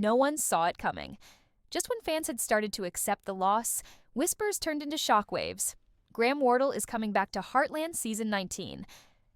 no one saw it coming. Just when fans had started to accept the loss, whispers turned into shockwaves. Graham Wardle is coming back to Heartland Season 19.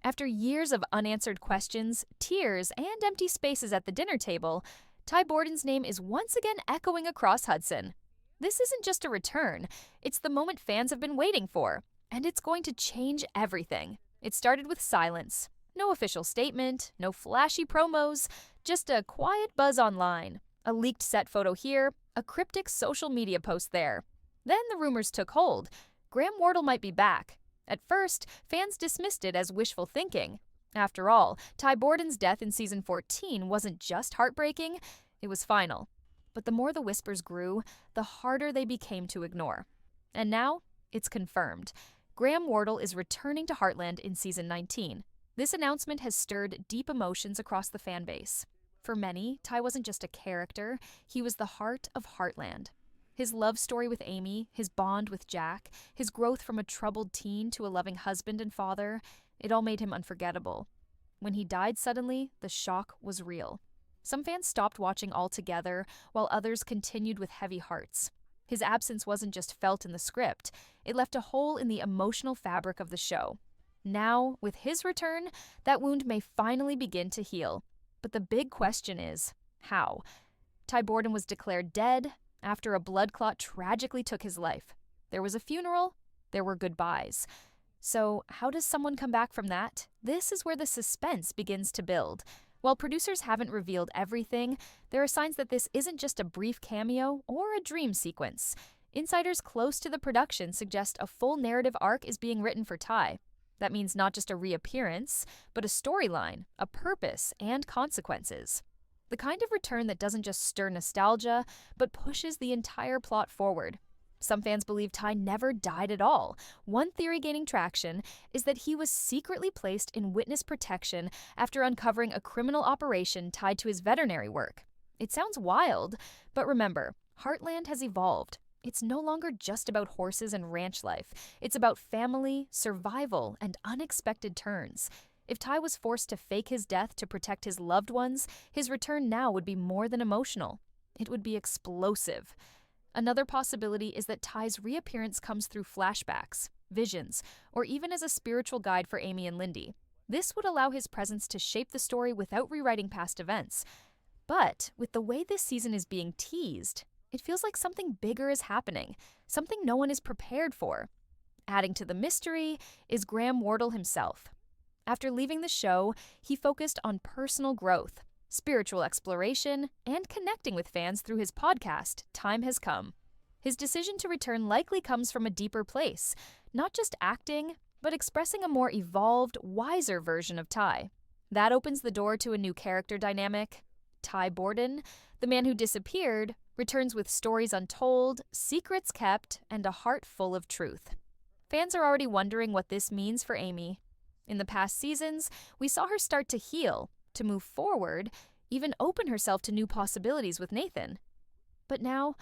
After years of unanswered questions, tears, and empty spaces at the dinner table, Ty Borden's name is once again echoing across Hudson. This isn't just a return, it's the moment fans have been waiting for, and it's going to change everything. It started with silence. No official statement, no flashy promos, just a quiet buzz online. A leaked set photo here, a cryptic social media post there. Then the rumors took hold. Graham Wardle might be back. At first, fans dismissed it as wishful thinking. After all, Ty Borden's death in Season 14 wasn't just heartbreaking, it was final. But the more the whispers grew, the harder they became to ignore. And now, it's confirmed. Graham Wardle is returning to Heartland in Season 19. This announcement has stirred deep emotions across the fan base. For many, Ty wasn't just a character, he was the heart of Heartland. His love story with Amy, his bond with Jack, his growth from a troubled teen to a loving husband and father, it all made him unforgettable. When he died suddenly, the shock was real. Some fans stopped watching altogether, while others continued with heavy hearts. His absence wasn't just felt in the script, it left a hole in the emotional fabric of the show. Now, with his return, that wound may finally begin to heal. But the big question is, how? Ty Borden was declared dead after a blood clot tragically took his life. There was a funeral, there were goodbyes. So, how does someone come back from that? This is where the suspense begins to build. While producers haven't revealed everything, there are signs that this isn't just a brief cameo or a dream sequence. Insiders close to the production suggest a full narrative arc is being written for Ty. That means not just a reappearance, but a storyline, a purpose, and consequences. The kind of return that doesn't just stir nostalgia, but pushes the entire plot forward. Some fans believe Ty never died at all. One theory gaining traction is that he was secretly placed in witness protection after uncovering a criminal operation tied to his veterinary work. It sounds wild, but remember, Heartland has evolved. It's no longer just about horses and ranch life. It's about family, survival, and unexpected turns. If Ty was forced to fake his death to protect his loved ones, his return now would be more than emotional. It would be explosive. Another possibility is that Ty's reappearance comes through flashbacks, visions, or even as a spiritual guide for Amy and Lindy. This would allow his presence to shape the story without rewriting past events. But with the way this season is being teased, it feels like something bigger is happening, something no one is prepared for. Adding to the mystery is Graham Wardle himself. After leaving the show, he focused on personal growth, spiritual exploration, and connecting with fans through his podcast, Time Has Come. His decision to return likely comes from a deeper place, not just acting, but expressing a more evolved, wiser version of Ty. That opens the door to a new character dynamic. Ty Borden, the man who disappeared, returns with stories untold, secrets kept, and a heart full of truth. Fans are already wondering what this means for Amy. In the past seasons, we saw her start to heal, to move forward, even open herself to new possibilities with Nathan. But now,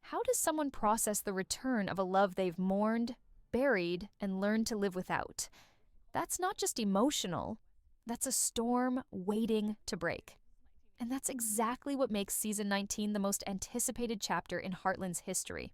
how does someone process the return of a love they've mourned, buried, and learned to live without? That's not just emotional, that's a storm waiting to break. And that's exactly what makes Season 19 the most anticipated chapter in Heartland's history.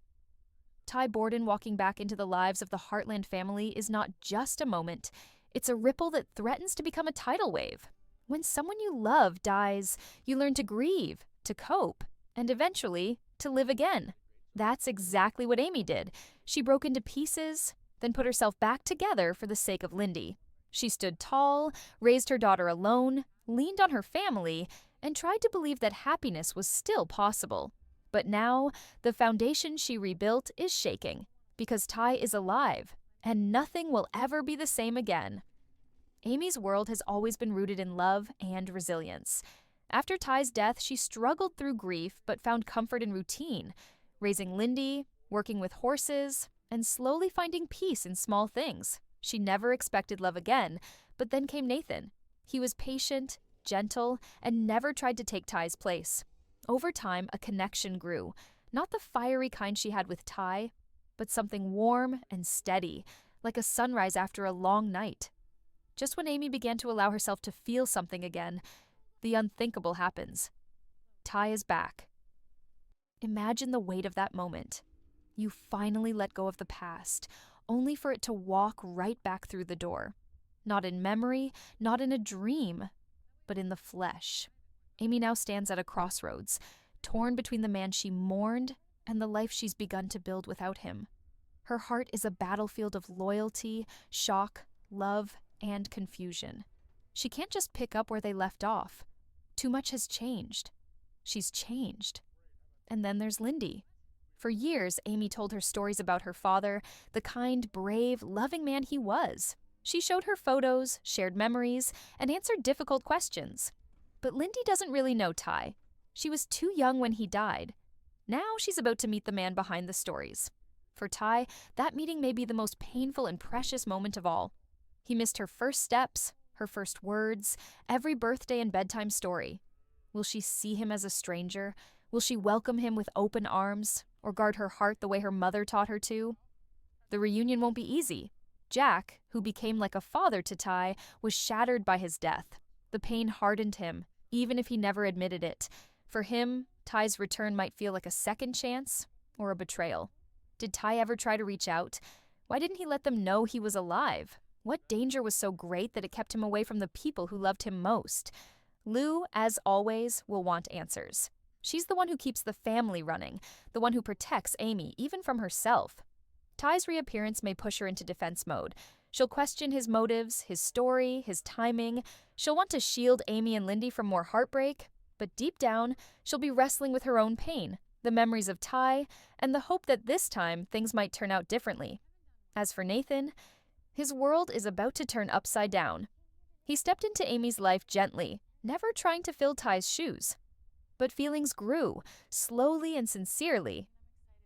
Ty Borden walking back into the lives of the Heartland family is not just a moment, it's a ripple that threatens to become a tidal wave. When someone you love dies, you learn to grieve, to cope, and eventually, to live again. That's exactly what Amy did. She broke into pieces, then put herself back together for the sake of Lindy. She stood tall, raised her daughter alone, leaned on her family, and tried to believe that happiness was still possible. But now, the foundation she rebuilt is shaking, because Ty is alive, and nothing will ever be the same again. Amy's world has always been rooted in love and resilience. After Ty's death, she struggled through grief but found comfort in routine, raising Lindy, working with horses, and slowly finding peace in small things. She never expected love again, but then came Nathan. He was patient, gentle, and never tried to take Ty's place. Over time, a connection grew, not the fiery kind she had with Ty, but something warm and steady, like a sunrise after a long night. Just when Amy began to allow herself to feel something again, the unthinkable happens. Ty is back. Imagine the weight of that moment. You finally let go of the past, only for it to walk right back through the door. Not in memory, not in a dream, but in the flesh. Amy now stands at a crossroads, torn between the man she mourned and the life she's begun to build without him. Her heart is a battlefield of loyalty, shock, love, and confusion. She can't just pick up where they left off. Too much has changed. She's changed. And then there's Lindy. For years, Amy told her stories about her father, the kind, brave, loving man he was. She showed her photos, shared memories, and answered difficult questions. But Lindy doesn't really know Ty. She was too young when he died. Now she's about to meet the man behind the stories. For Ty, that meeting may be the most painful and precious moment of all. He missed her first steps, her first words, every birthday and bedtime story. Will she see him as a stranger? Will she welcome him with open arms, or guard her heart the way her mother taught her to? The reunion won't be easy. Jack, who became like a father to Ty, was shattered by his death. The pain hardened him, even if he never admitted it. For him, Ty's return might feel like a second chance or a betrayal. Did Ty ever try to reach out? Why didn't he let them know he was alive? What danger was so great that it kept him away from the people who loved him most? Lou, as always, will want answers. She's the one who keeps the family running, the one who protects Amy, even from herself. Ty's reappearance may push her into defense mode. She'll question his motives, his story, his timing. She'll want to shield Amy and Lindy from more heartbreak, but deep down, she'll be wrestling with her own pain, the memories of Ty, and the hope that this time things might turn out differently. As for Nathan, his world is about to turn upside down. He stepped into Amy's life gently, never trying to fill Ty's shoes. But feelings grew, slowly and sincerely.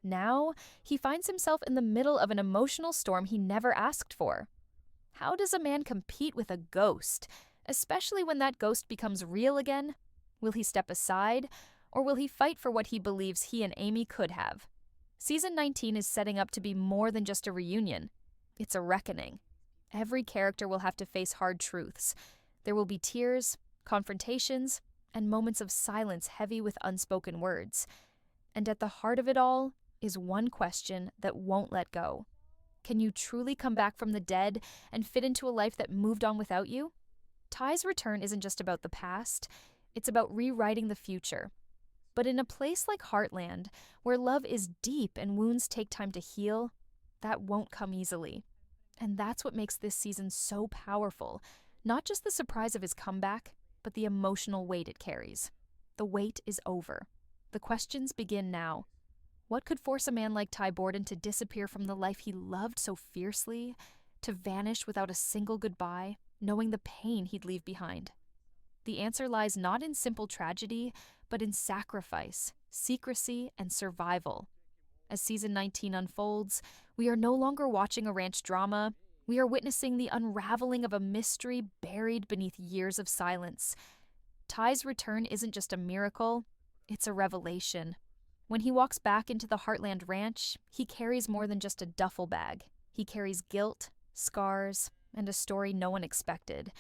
Now, he finds himself in the middle of an emotional storm he never asked for. How does a man compete with a ghost, especially when that ghost becomes real again? Will he step aside, or will he fight for what he believes he and Amy could have? Season 19 is setting up to be more than just a reunion. It's a reckoning. Every character will have to face hard truths. There will be tears, confrontations, and moments of silence heavy with unspoken words. And at the heart of it all is one question that won't let go. Can you truly come back from the dead and fit into a life that moved on without you? Ty's return isn't just about the past, it's about rewriting the future. But in a place like Heartland, where love is deep and wounds take time to heal, that won't come easily. And that's what makes this season so powerful. Not just the surprise of his comeback, but the emotional weight it carries. The wait is over. The questions begin now. What could force a man like Ty Borden to disappear from the life he loved so fiercely, to vanish without a single goodbye, knowing the pain he'd leave behind? The answer lies not in simple tragedy, but in sacrifice, secrecy, and survival. As season 19 unfolds, we are no longer watching a ranch drama. We are witnessing the unraveling of a mystery buried beneath years of silence. Ty's return isn't just a miracle, it's a revelation. When he walks back into the Heartland Ranch, he carries more than just a duffel bag. He carries guilt, scars, and a story no one expected.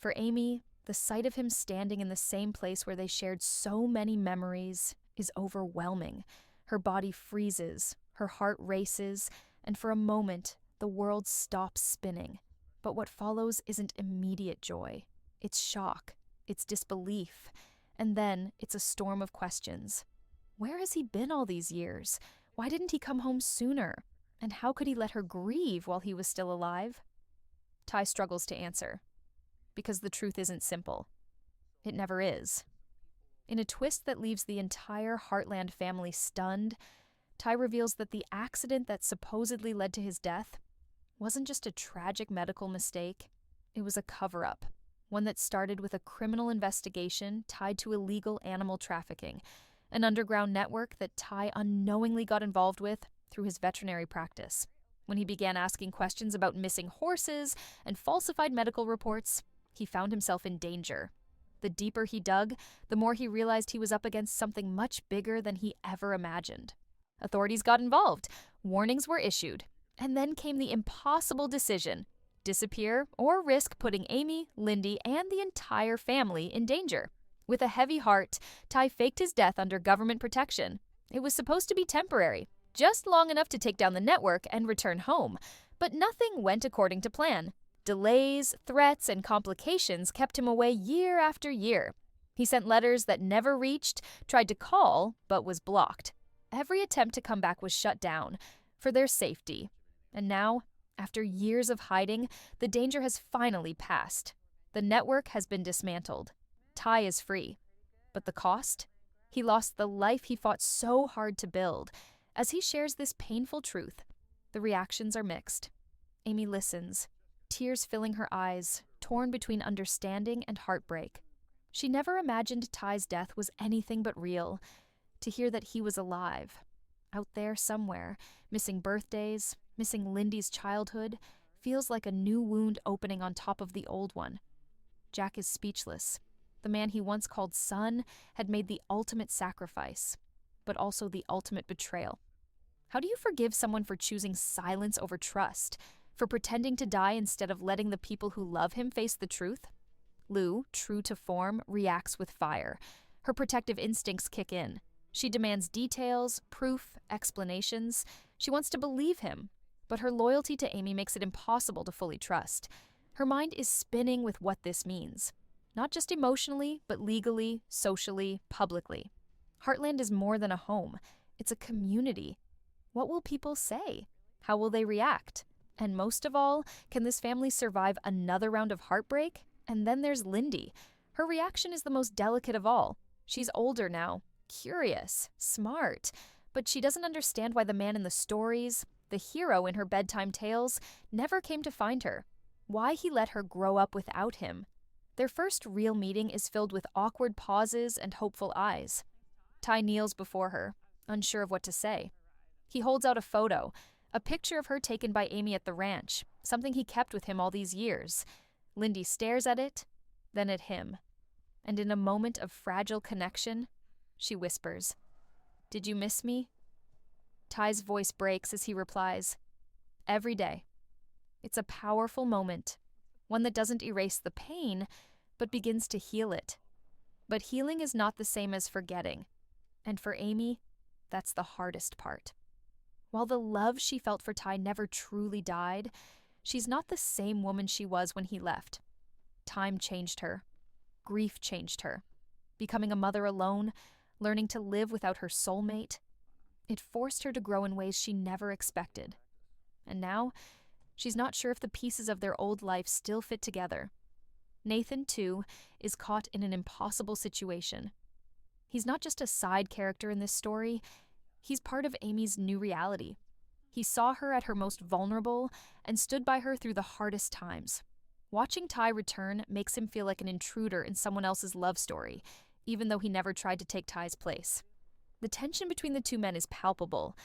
For Amy, the sight of him standing in the same place where they shared so many memories is overwhelming. Her body freezes, her heart races, and for a moment, the world stops spinning. But what follows isn't immediate joy. It's shock, it's disbelief, and then it's a storm of questions. Where has he been all these years? Why didn't he come home sooner? And how could he let her grieve while he was still alive? Ty struggles to answer. Because the truth isn't simple. It never is. In a twist that leaves the entire Heartland family stunned, Ty reveals that the accident that supposedly led to his death wasn't just a tragic medical mistake. It was a cover-up, one that started with a criminal investigation tied to illegal animal trafficking, an underground network that Ty unknowingly got involved with through his veterinary practice. When he began asking questions about missing horses and falsified medical reports, he found himself in danger. The deeper he dug, the more he realized he was up against something much bigger than he ever imagined. Authorities got involved, warnings were issued, and then came the impossible decision: disappear or risk putting Amy, Lindy, and the entire family in danger. With a heavy heart, Ty faked his death under government protection. It was supposed to be temporary, just long enough to take down the network and return home. But nothing went according to plan. Delays, threats, and complications kept him away year after year. He sent letters that never reached, tried to call, but was blocked. Every attempt to come back was shut down, for their safety. And now, after years of hiding, the danger has finally passed. The network has been dismantled. Ty is free. But the cost? He lost the life he fought so hard to build. As he shares this painful truth, the reactions are mixed. Amy listens, tears filling her eyes, torn between understanding and heartbreak. She never imagined Ty's death was anything but real. To hear that he was alive, out there somewhere, missing birthdays, missing Lindy's childhood, feels like a new wound opening on top of the old one. Jack is speechless. The man he once called son had made the ultimate sacrifice, but also the ultimate betrayal. How do you forgive someone for choosing silence over trust, for pretending to die instead of letting the people who love him face the truth? Lou, true to form, reacts with fire. Her protective instincts kick in. She demands details, proof, explanations. She wants to believe him, but her loyalty to Amy makes it impossible to fully trust. Her mind is spinning with what this means. Not just emotionally, but legally, socially, publicly. Heartland is more than a home. It's a community. What will people say? How will they react? And most of all, can this family survive another round of heartbreak? And then there's Lindy. Her reaction is the most delicate of all. She's older now, curious, smart, but she doesn't understand why the man in the stories, the hero in her bedtime tales, never came to find her. Why he let her grow up without him. Their first real meeting is filled with awkward pauses and hopeful eyes. Ty kneels before her, unsure of what to say. He holds out a photo, a picture of her taken by Amy at the ranch, something he kept with him all these years. Lindy stares at it, then at him. And in a moment of fragile connection, she whispers, "Did you miss me?" Ty's voice breaks as he replies, "Every day." It's a powerful moment, one that doesn't erase the pain, but begins to heal it. But healing is not the same as forgetting. And for Amy, that's the hardest part. While the love she felt for Ty never truly died, she's not the same woman she was when he left. Time changed her. Grief changed her. Becoming a mother alone, learning to live without her soulmate, it forced her to grow in ways she never expected. And now, she's not sure if the pieces of their old life still fit together. Nathan, too, is caught in an impossible situation. He's not just a side character in this story, he's part of Amy's new reality. He saw her at her most vulnerable and stood by her through the hardest times. Watching Ty return makes him feel like an intruder in someone else's love story, even though he never tried to take Ty's place. The tension between the two men is palpable,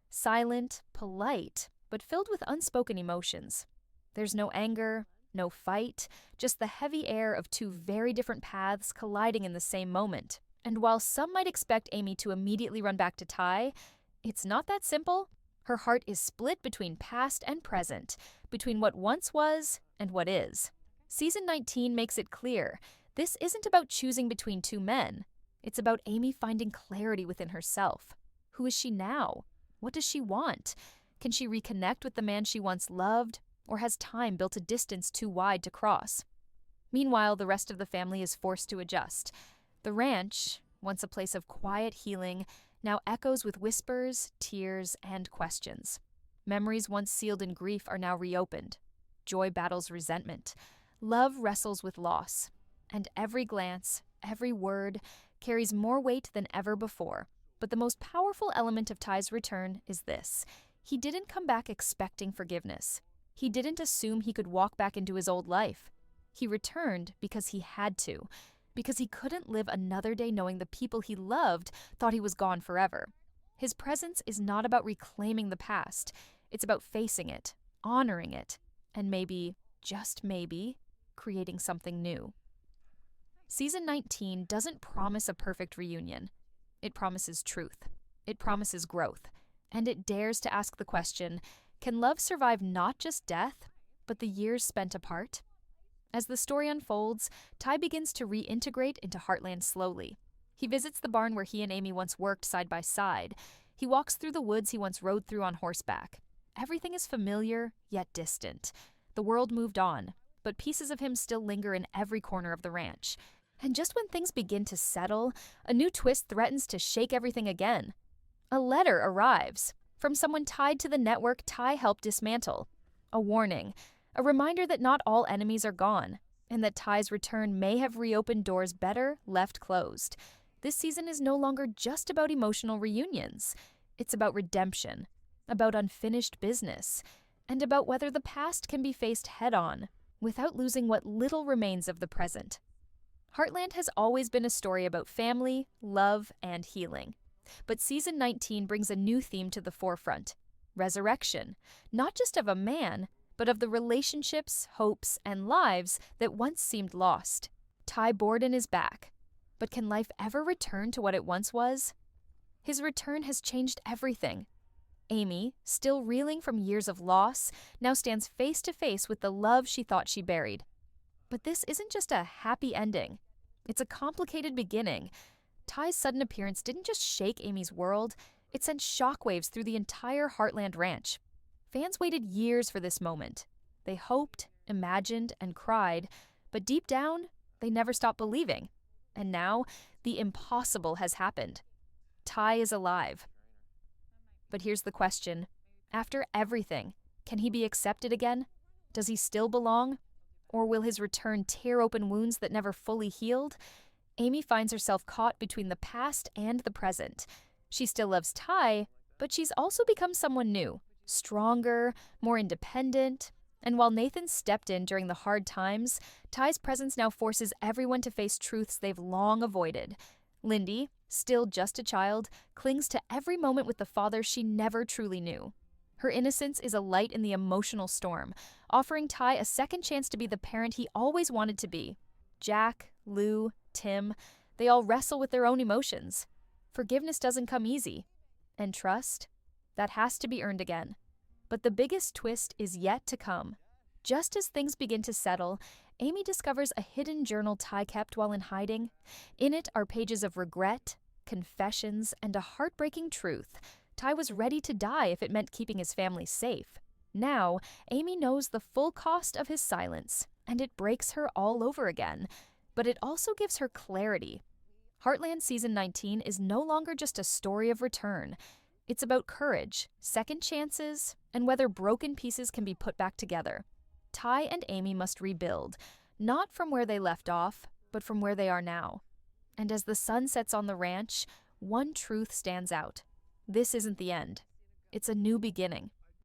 silent, polite, but filled with unspoken emotions. There's no anger, no fight, just the heavy air of two very different paths colliding in the same moment. And while some might expect Amy to immediately run back to Ty, it's not that simple. Her heart is split between past and present, between what once was and what is. Season 19 makes it clear, this isn't about choosing between two men. It's about Amy finding clarity within herself. Who is she now? What does she want? Can she reconnect with the man she once loved, or has time built a distance too wide to cross? Meanwhile, the rest of the family is forced to adjust. The ranch, once a place of quiet healing, now echoes with whispers, tears, and questions. Memories once sealed in grief are now reopened. Joy battles resentment. Love wrestles with loss. And every glance, every word, carries more weight than ever before. But the most powerful element of Ty's return is this. He didn't come back expecting forgiveness. He didn't assume he could walk back into his old life. He returned because he had to, because he couldn't live another day knowing the people he loved thought he was gone forever. His presence is not about reclaiming the past. It's about facing it, honoring it, and maybe, just maybe, creating something new. Season 19 doesn't promise a perfect reunion. It promises truth. It promises growth. And it dares to ask the question, can love survive not just death, but the years spent apart? As the story unfolds, Ty begins to reintegrate into Heartland slowly. He visits the barn where he and Amy once worked side by side. He walks through the woods he once rode through on horseback. Everything is familiar, yet distant. The world moved on, but pieces of him still linger in every corner of the ranch. And just when things begin to settle, a new twist threatens to shake everything again. A letter arrives from someone tied to the network Ty helped dismantle. A warning, a reminder that not all enemies are gone, and that Ty's return may have reopened doors better left closed. This season is no longer just about emotional reunions. It's about redemption, about unfinished business, and about whether the past can be faced head-on without losing what little remains of the present. Heartland has always been a story about family, love, and healing. But Season 19 brings a new theme to the forefront: resurrection, not just of a man, but of the relationships, hopes, and lives that once seemed lost. Ty Borden is back. But can life ever return to what it once was? His return has changed everything. Amy, still reeling from years of loss, now stands face to face with the love she thought she buried. But this isn't just a happy ending. It's a complicated beginning. Ty's sudden appearance didn't just shake Amy's world, it sent shockwaves through the entire Heartland ranch. Fans waited years for this moment. They hoped, imagined, and cried, but deep down, they never stopped believing. And now, the impossible has happened. Ty is alive. But here's the question. After everything, can he be accepted again? Does he still belong? Or will his return tear open wounds that never fully healed? Amy finds herself caught between the past and the present. She still loves Ty, but she's also become someone new, stronger, more independent. And while Nathan stepped in during the hard times, Ty's presence now forces everyone to face truths they've long avoided. Lindy, still just a child, clings to every moment with the father she never truly knew. Her innocence is a light in the emotional storm, offering Ty a second chance to be the parent he always wanted to be. Jack, Lou, Tim, they all wrestle with their own emotions. Forgiveness doesn't come easy. And trust? That has to be earned again. But the biggest twist is yet to come. Just as things begin to settle, Amy discovers a hidden journal Ty kept while in hiding. In it are pages of regret, confessions, and a heartbreaking truth. Ty was ready to die if it meant keeping his family safe. Now, Amy knows the full cost of his silence, and it breaks her all over again. But it also gives her clarity. Heartland Season 19 is no longer just a story of return. It's about courage, second chances, and whether broken pieces can be put back together. Ty and Amy must rebuild, not from where they left off, but from where they are now. And as the sun sets on the ranch, one truth stands out. This isn't the end. It's a new beginning.